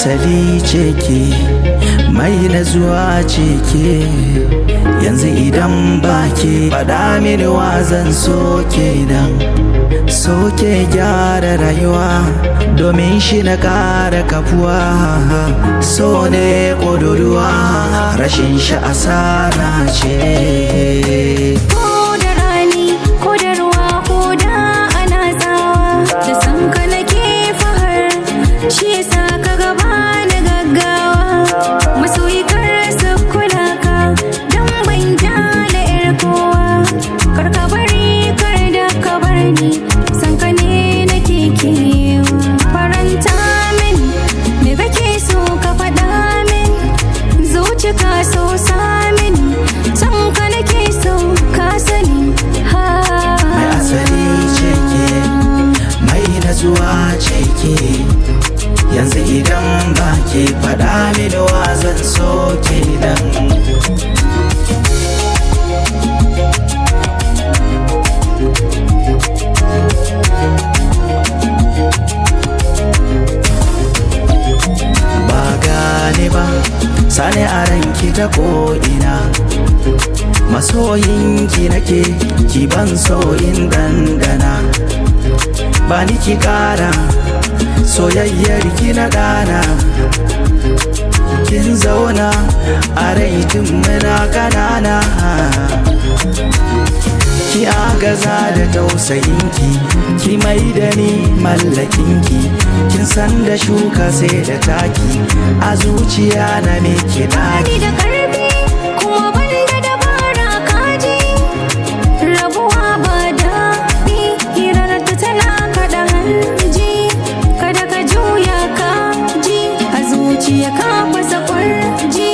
asali ce ke, mai nazuwa ce ke. Yanzu idan ba ke faɗa mini wa zan so kenan. So ke gyara rayuwa, domin shi na ƙara kafuwa. So ne ƙuduruwa, rashin shi asara ce. Shi yasa ka gaba da gaggawa, masoyi kar su kula ka, don ban kyale yar kowa. Kar ka bari kar da ka bar ni, san ka ne nake kewa. Faranta min me kake so ka faɗa min, zuci ka so samin, san ka nake so ka sani. Mai asali ce ke, mai nazuwa ce ke. Yanzu idan ba ke faɗa mini wa zan so kenan. Ba gane ba, sani a ranki ta ko'ina. Masoyinki nake, ki ban so in dandana. Ba ni ki ƙara soyayyar ki na ɗana. Kin zauna a rai tun muna ƙanana. Ki agaza da tausayinki, ki mai da ni mallakinki. Kin san da shuka sai da taki, a zuciya na me ki Bani da ƙarfi kuma ban da dabara kaji, rabuwa ba daɗi, hirar ta tana kaɗa hanji. Kada ka juya ka ji, a zuciya ka fasa kwarji.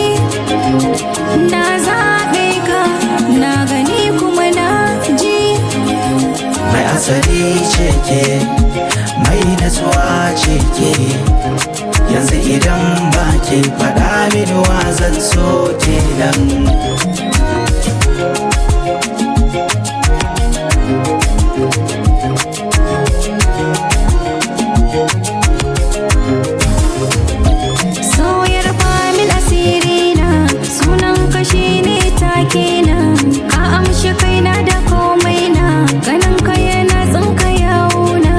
Na zaɓe ka, na gani kuma na ji. Mai asali ce ke, mai natsuwa ce ke. Yanzu idan ba ke faɗa mini wa zan so kenan. Ka amshi kaina da komai na, ganin ka yana tsinka yawuna.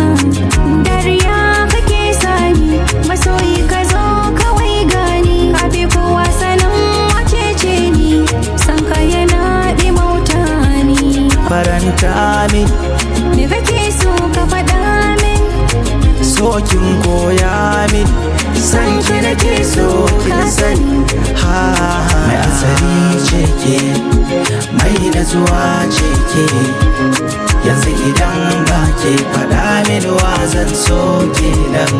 Dariya kake sani, masoyi ka zo kawai gani. Ka fi kowa sanin wacece ni, san ka yana ɗimauta ni. Faranta min me kake so ka faɗa min, sokin koya min. San ki nake so kin sani. Mai asali ce ke, mai nazuwa ce ke. Yanzu idan ba ke faɗa mini wa zan so kenan.